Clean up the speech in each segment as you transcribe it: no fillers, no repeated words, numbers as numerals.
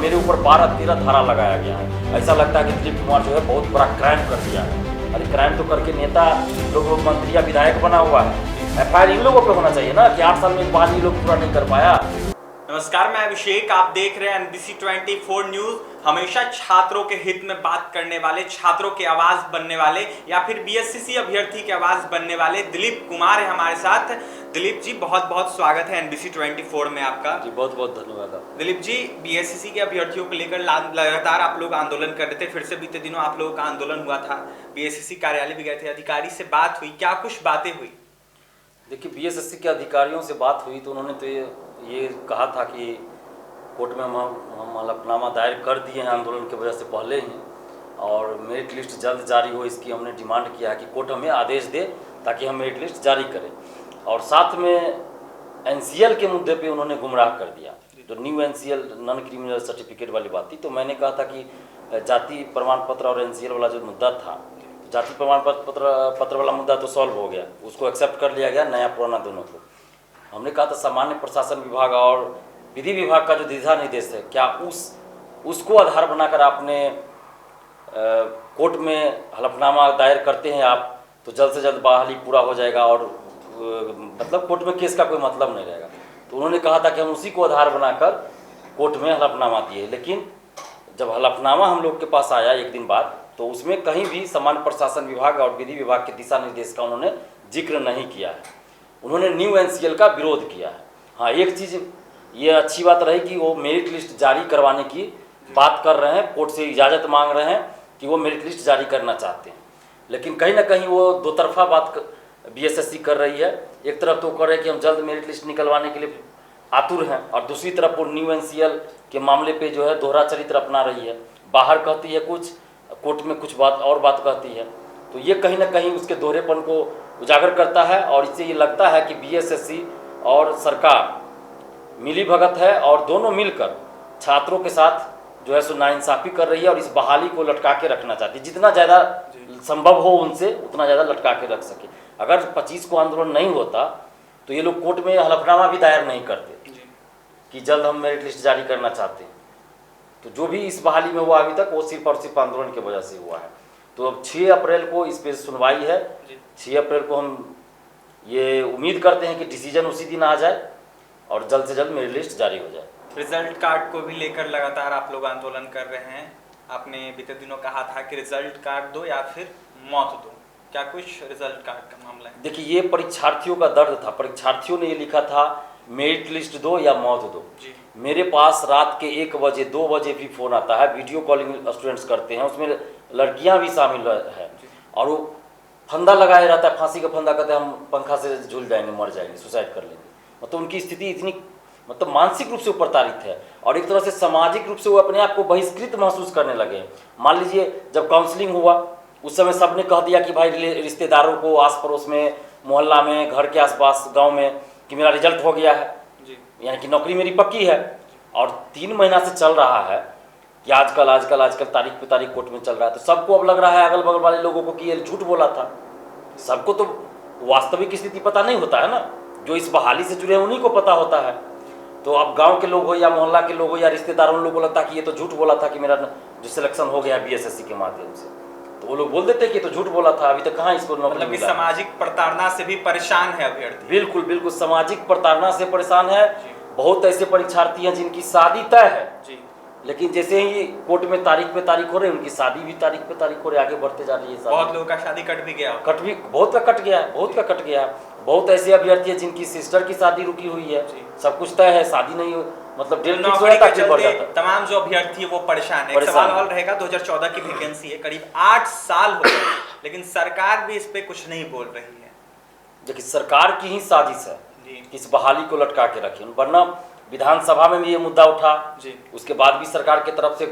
मेरे ऊपर 12-13 धारा लगाया गया है। ऐसा लगता है कि दिलीप कुमार जो है बहुत बड़ा क्राइम कर दिया है। अरे क्राइम तो करके नेता लोग मंत्री या विधायक बना हुआ है। एफआईआर इन लोगों पे होना चाहिए ना कि 8 साल में बहाली लोग पूरा नहीं कर पाया। नमस्कार, मैं अभिषेक, आप देख रहे हैं एनबीसी 24 न्यूज। हमेशा छात्रों के हित में बात करने वाले, छात्रों की आवाज बनने वाले या फिर बीएसएससी अभ्यर्थी की आवाज बनने वाले दिलीप कुमार है हमारे साथ। दिलीप जी, बहुत बहुत स्वागत है एनबीसी 24 में आपका। जी बहुत बहुत धन्यवाद। दिलीप जी, बीएसएससी के अभ्यर्थियों को लेकर लगातार आप लोग आंदोलन कर रहे थे, फिर से बीते दिनों आप लोगों का आंदोलन हुआ था, बीएसएससी कार्यालय भी गए थे, अधिकारी से बात हुई, क्या कुछ बातें हुई? देखिए, बीएसएससी के अधिकारियों से बात हुई तो उन्होंने तो ये कहा था कि कोर्ट में हम हलफनामा दायर कर दिए हैं आंदोलन की वजह से पहले ही, और मेरिट लिस्ट जल्द जारी हो इसकी हमने डिमांड किया है कि कोर्ट हमें आदेश दे ताकि हम मेरिट लिस्ट जारी करें। और साथ में एनसीएल के मुद्दे पे उन्होंने गुमराह कर दिया, जो new NCL non criminal certificate वाली बात थी। तो मैंने कहा था कि जाति प्रमाण पत्र और एनसीएल वाला जो मुद्दा था, जाति प्रमाण पत्र वाला मुद्दा तो सॉल्व हो गया, उसको एक्सेप्ट कर लिया गया, नया पुराना दोनों को। हमने कहा था सामान्य प्रशासन विभाग और विधि विभाग का जो दिशा निर्देश है, क्या उसको आधार बनाकर आपने कोर्ट में हलफनामा दायर करते हैं आप तो जल्द से जल्द बहाली पूरा हो जाएगा और मतलब कोर्ट में केस का कोई मतलब नहीं रहेगा। तो उन्होंने कहा था कि हम उसी को आधार बनाकर कोर्ट में हलफनामा दिए, लेकिन जब हलफनामा हम लोग के पास आया एक दिन बाद तो उसमें कहीं भी सामान्य प्रशासन विभाग और विधि विभाग के दिशा निर्देश का उन्होंने जिक्र नहीं किया है। उन्होंने न्यू एनसीएल का विरोध किया है। हाँ, एक चीज़ ये अच्छी बात रही कि वो मेरिट लिस्ट जारी करवाने की बात कर रहे हैं, कोर्ट से इजाज़त मांग रहे हैं कि वो मेरिट लिस्ट जारी करना चाहते हैं। लेकिन कहीं ना कहीं वो दो तरफा बात बीएसएससी कर रही है। एक तरफ तो कर रहे हैं कि हम जल्द मेरिट लिस्ट निकलवाने के लिए आतुर हैं, और दूसरी तरफ वो न्यू एनसीएल के मामले पे जो है दोहरा चरित्र अपना रही है। बाहर कहती है कुछ, कोर्ट में कुछ बात और बात कहती है। तो ये कहीं ना कहीं उसके दोहरेपन को उजागर करता है, और इससे ये लगता है कि बीएसएससी और सरकार मिली भगत है और दोनों मिलकर छात्रों के साथ जो है सो नाइंसाफ़ी कर रही है और इस बहाली को लटका के रखना चाहती है। जितना ज़्यादा संभव हो उनसे उतना ज़्यादा लटका के रख सके। अगर 25 को आंदोलन नहीं होता तो ये लोग कोर्ट में हलफनामा भी दायर नहीं करते कि जल्द हम मेरिट लिस्ट जारी करना चाहते हैं। तो जो भी इस बहाली में हुआ अभी तक वो सिर्फ और सिर्फ आंदोलन की वजह से हुआ है। तो अब 6 अप्रैल को इस पर सुनवाई है। 6 अप्रैल को हम ये उम्मीद करते हैं कि डिसीजन उसी दिन आ जाए और जल्द से जल्द मेरिट लिस्ट जारी हो जाए। रिजल्ट कार्ड को भी लेकर लगातार आप लोग आंदोलन कर रहे हैं। आपने बीते दिनों कहा था कि रिजल्ट कार्ड दो या फिर मौत दो, क्या कुछ रिजल्ट कार्ड का मामला है? देखिए, ये परीक्षार्थियों का दर्द था। परीक्षार्थियों ने ये लिखा था मेरिट लिस्ट दो या मौत दो। मेरे पास रात के 1 बजे 2 बजे भी फ़ोन आता है, वीडियो कॉलिंग स्टूडेंट्स करते हैं, उसमें लड़कियां भी शामिल है, और वो फंदा लगाए रहता है, फांसी का फंदा, कहते हैं हम पंखा से झूल जाएंगे, मर जाएंगे, सुसाइड कर लेंगे। मतलब उनकी स्थिति इतनी मतलब मानसिक रूप से प्रताड़ित है, और एक तरह से सामाजिक रूप से वो अपने आप को बहिष्कृत महसूस करने लगे। मान लीजिए जब काउंसलिंग हुआ उस समय सबने कह दिया कि भाई रिश्तेदारों को, आस पड़ोस में, मोहल्ला में, घर के आसपास, गांव में कि मेरा रिजल्ट हो गया है, यानी कि नौकरी मेरी पक्की है। और 3 महीना से चल रहा है कि आजकल तारीख पे तारीख कोर्ट में चल रहा है। तो सबको अब लग रहा है, अगल बगल वाले लोगों को, कि ये झूठ बोला था। सबको तो वास्तविक स्थिति पता नहीं होता है ना, जो इस बहाली से जुड़े हैं उन्हीं को पता होता है। तो अब गांव के लोग हो या मोहल्ला के लोग हो या रिश्तेदार, उन लोगों को लगता है कि ये तो झूठ बोला था कि मेरा जो सिलेक्शन हो गया बीएसएससी के माध्यम से। तो वो लोग बोल देते कि ये तो झूठ बोला था, अभी तक कहाँ इसको नौकरी मिला। सामाजिक प्रताड़ना से भी परेशान है अभ्यर्थी। बिल्कुल बिल्कुल, सामाजिक प्रताड़ना से परेशान है। बहुत ऐसे परीक्षार्थी हैं जिनकी शादी तय है, लेकिन जैसे ही कोर्ट में तारीख पे तारीख हो रही है, उनकी शादी भी तारीख पे तारीख हो रही है, आगे बढ़ते जा रही है। बहुत लोगों का शादी कट भी गया, बहुत का कट गया है। बहुत ऐसे अभ्यर्थी हैं जिनकी सिस्टर की शादी रुकी हुई है, सब कुछ तय है, शादी नहीं हो, मतलब डेट फिक्स हो जाता है, बढ़ जाता है। तमाम जो अभ्यर्थी है वो परेशान है। एक सवाल और रहेगा, 2014 की वैकेंसी है, करीब 8 साल हो गए, लेकिन सरकार भी इस पे कुछ नहीं बोल रही है। देखिए, सरकार की ही साजिश है इस बहाली को लटका के रखी, वरना विधानसभा में भी ये मुद्दा उठा, उसके बाद भी सरकार की तरफ से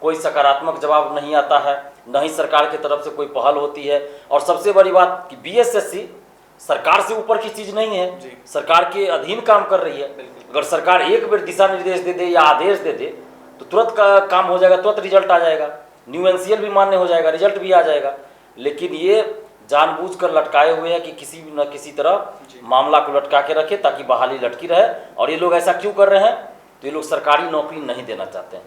कोई सकारात्मक जवाब नहीं आता है, न ही सरकार की तरफ से कोई पहल होती है। और सबसे बड़ी बात कि बीएसएससी सरकार से ऊपर की चीज नहीं है, सरकार के अधीन काम कर रही है। अगर सरकार एक बार दिशा निर्देश दे दे या आदेश दे दे तो तुरंत का काम हो जाएगा, तुरंत रिजल्ट आ जाएगा, न्यू एनसीएल भी मान्य हो जाएगा, रिजल्ट भी आ जाएगा। लेकिन ये जानबूझकर लटकाए हुए हैं कि किसी न किसी तरह मामला को लटका के रखे ताकि बहाली लटकी रहे। और ये लोग ऐसा क्यों कर रहे हैं? तो ये लोग सरकारी नौकरी नहीं देना चाहते हैं।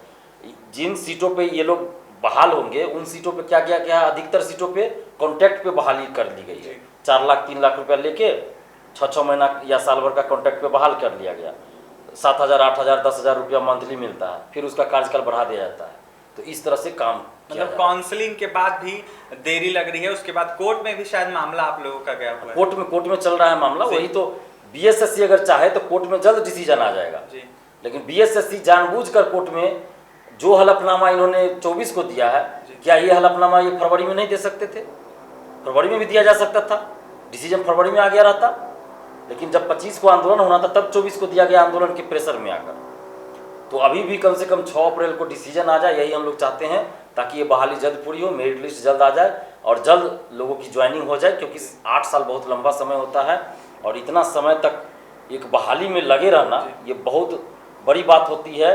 जिन सीटों पे ये लोग बहाल होंगे उन सीटों पे क्या क्या क्या अधिकतर सीटों पे कॉन्ट्रैक्ट पे बहाली कर ली गई है। 4 लाख 3 लाख रुपया लेके 6 महीना या साल भर का कॉन्ट्रैक्ट पे बहाल कर लिया गया। 7,000 8,000 10,000 रुपया मंथली मिलता है, फिर उसका कार्यकाल बढ़ा दिया जाता है। तो इस तरह से काम मतलब काउंसलिंग के बाद भी देरी लग रही है, उसके बाद कोर्ट में भी शायद मामला आप लोगों का गया हुआ है। कोर्ट में चल रहा है मामला। वही तो बीएसएससी अगर चाहे तो कोर्ट में जल्द डिसीजन आ जाएगा, लेकिन बीएसएससी जानबूझकर कोर्ट में जो हलफनामा इन्होंने 24 को दिया है, क्या ये हलफनामा ये फरवरी में नहीं दे सकते थे? फरवरी में भी दिया जा सकता था, डिसीजन फरवरी में आ गया रहता। लेकिन जब 25 को आंदोलन होना था तब 24 को दिया गया आंदोलन के प्रेशर में आकर। तो अभी भी कम से कम 6 अप्रैल को डिसीजन आ जाए, यही हम लोग चाहते हैं, ताकि ये बहाली जल्द पूरी हो, मेरिट लिस्ट जल्द आ जाए और जल्द लोगों की ज्वाइनिंग हो जाए। क्योंकि 8 साल बहुत लंबा समय होता है और इतना समय तक एक बहाली में लगे रहना ये बहुत बड़ी बात होती है।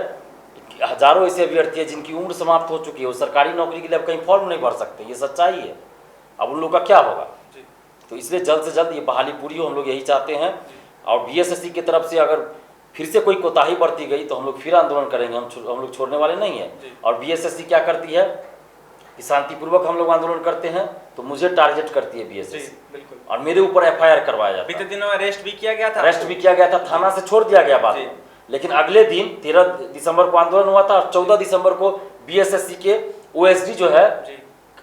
हजारों ऐसे अभ्यर्थी हैं जिनकी उम्र समाप्त हो चुकी है, वो सरकारी नौकरी के लिए अब कहीं फॉर्म नहीं भर सकते, ये सच्चाई है। अब उन लोग का क्या होगा? तो इसलिए जल्द से जल्द ये बहाली पूरी हो, हम लोग यही चाहते हैं। और बीएसएससी की तरफ से अगर फिर से कोई कोताही बरती गई तो हम लोग फिर आंदोलन करेंगे, हम लोग छोड़ने वाले नहीं हैं। और बीएसएससी क्या करती है कि शांतिपूर्वक हम लोग आंदोलन करते हैं तो मुझे टारगेट करती है बीएसएससी, और मेरे ऊपर एफआईआर करवाया जाता है। बीते दिनों अरेस्ट भी किया गया था, थाना से छोड़ दिया गया बाद में। लेकिन अगले दिन 13 दिसंबर को आंदोलन हुआ था और 14 दिसंबर को बीएसएससी के ओएसडी जो है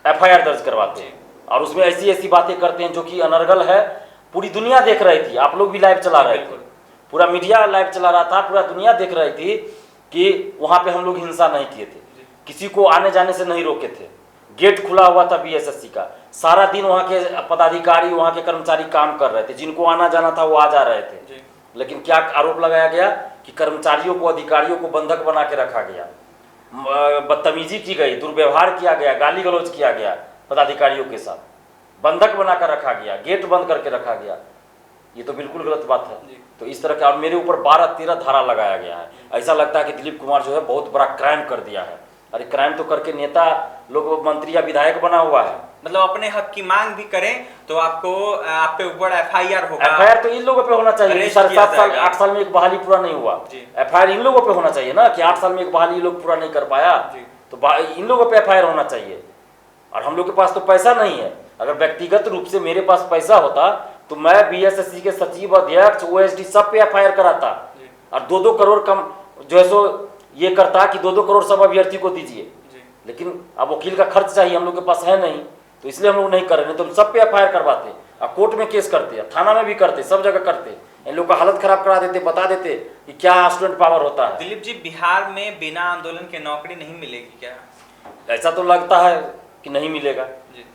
एफआईआर दर्ज करवाते हैं और उसमें ऐसी ऐसी बातें करते हैं जो कि अनर्गल है। पूरी दुनिया देख रही थी, आप लोग भी लाइव चला रहे थे, पूरा मीडिया लाइव चला रहा था, पूरा दुनिया देख रही थी कि वहां पे हम लोग हिंसा नहीं किए थे, किसी को आने जाने से नहीं रोके थे, गेट खुला हुआ था बीएसएससी का। सारा दिन वहाँ के पदाधिकारी वहाँ के कर्मचारी काम कर रहे थे, जिनको आना जाना था वो आ जा रहे थे। लेकिन क्या आरोप लगाया गया कि कर्मचारियों को, अधिकारियों को बंधक बना के रखा गया, बदतमीजी की गई, दुर्व्यवहार किया गया, गाली गलौज किया गया, पदाधिकारियों के साथ बंधक बनाकर रखा गया, गेट बंद करके रखा गया। ये तो बिल्कुल गलत बात है। तो इस तरह के, और मेरे ऊपर 12-13 धारा लगाया गया है। ऐसा लगता है कि दिलीप कुमार जो है बहुत बड़ा क्राइम कर दिया है। अरे क्राइम तो करके नेता लोग, मंत्री या विधायक बना हुआ है। मतलब अपने हक की मांग भी करें तो आपको आप पे ऊपर एफआईआर होगा। एफआईआर तो इन लोगों पे होना चाहिए। 7.5 साल 8 साल में एक बहाली पूरा नहीं हुआ, एफआईआर इन लोगों पे होना चाहिए ना, कि 8 साल में एक बहाली लोग पूरा नहीं कर पाया, तो इन लोगों पे एफआईआर होना चाहिए। और हम लोग के पास तो पैसा नहीं है। अगर व्यक्तिगत रूप से मेरे पास पैसा होता तो मैं बीएसएससी के सचिव, अध्यक्ष, ओएसडी सब पे एफआईआर कराता और 2-2 करोड़ कम जो है सो ये करता कि 2-2 करोड़ सब अभ्यर्थी को दीजिए। लेकिन अब वकील का खर्च चाहिए, हम लोग के पास है नहीं, तो इसलिए हम लोग नहीं कर रहे। नहीं तो सब पे एफआईआर करवाते और कोर्ट में केस करते, थाना में भी करते, सब जगह करते। इन लोग का हालत खराब करा देते, बता देते कि क्या स्टूडेंट पावर होता है। दिलीप जी, बिहार में बिना आंदोलन के नौकरी नहीं मिलेगी क्या? ऐसा तो लगता है कि नहीं मिलेगा।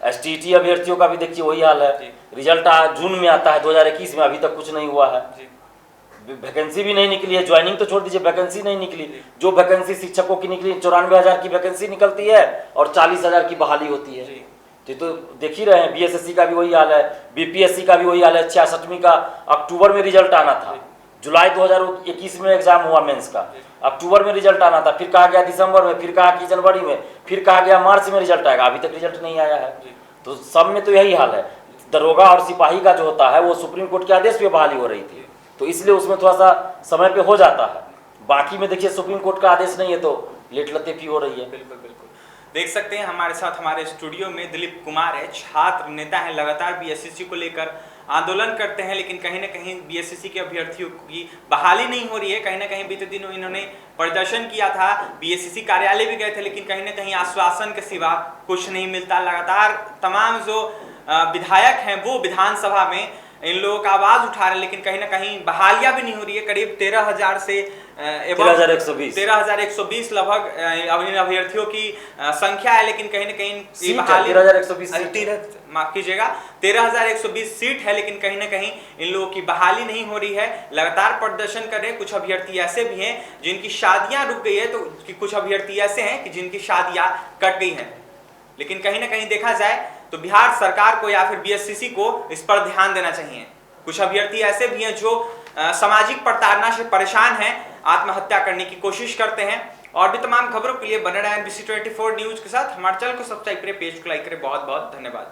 एसटीटी अभ्यर्थियों का भी देखिए वही हाल है। रिजल्ट जून में आता है 2021 में, अभी तक कुछ नहीं हुआ है, वैकेंसी भी नहीं निकली है। ज्वाइनिंग तो छोड़ दीजिए, वैकेंसी नहीं निकली। जो वैकेंसी शिक्षकों की निकली 94,000 की वैकेंसी निकलती है और 40,000 की बहाली होती है। तो देख ही रहे हैं, बीएसएससी का भी वही हाल है, बीपीएससी का भी वही हाल है। 66वीं का अक्टूबर में रिजल्ट आना था, जुलाई 2021 में एग्जाम हुआ मेंस का, अक्टूबर में रिजल्ट आना था, फिर कहा गया दिसंबर में, फिर कहा कि जनवरी में, फिर कहा गया मार्च में रिजल्ट आएगा, अभी तक रिजल्ट नहीं आया है। तो सब में तो यही हाल है। दरोगा और सिपाही का जो होता है वो सुप्रीम कोर्ट के आदेश पे बहाली हो रही थी, तो इसलिए उसमें थोड़ा सा समय पे हो जाता है। बाकी में देखिए सुप्रीम कोर्ट का आदेश नहीं है तो लेट लतीफी हो रही है। बिल्कुल बिल्कुल। देख सकते हैं हमारे साथ हमारे स्टूडियो में दिलीप कुमार है, छात्र नेता है, लगातार बीएसएससी को लेकर आंदोलन करते हैं, लेकिन कहीं ना कहीं बीएसएससी के अभ्यर्थियों की बहाली नहीं हो रही है। कहीं ना कहीं बीते दिनों इन्होंने प्रदर्शन किया था, बीएसएससी कार्यालय भी गए थे, लेकिन कहीं ना कहीं आश्वासन के सिवा कुछ नहीं मिलता। लगातार तमाम जो विधायक हैं वो विधानसभा में इन लोगों का आवाज उठा रहे हैं, लेकिन कहीं ना कहीं बहालियां भी नहीं हो रही है। करीब 13,000 से 13,120 लगभग अभ्यर्थियों की संख्या है, लेकिन कहीं ना कहीं बहाली 13,120 माफ कीजिएगा 13,120 सीट है, लेकिन कहीं ना कहीं इन लोगों की बहाली नहीं हो रही है। लगातार प्रदर्शन कर रहे हैं। कुछ अभ्यर्थी ऐसे भी हैं जिनकी शादियां रुक गई है, तो कुछ अभ्यर्थी ऐसे हैं कि जिनकी शादियां कट गई हैं। लेकिन कहीं ना कहीं देखा जाए तो बिहार सरकार को या फिर बीएससीसी को इस पर ध्यान देना चाहिए। कुछ अभ्यर्थी ऐसे भी हैं जो सामाजिक प्रताड़ना से परेशान हैं, आत्महत्या करने की कोशिश करते हैं। और भी तमाम खबरों के लिए बने रहें NBC 24 न्यूज के साथ। हमारे चैनल को सब्सक्राइब करें, पेज को लाइक करें। बहुत बहुत धन्यवाद।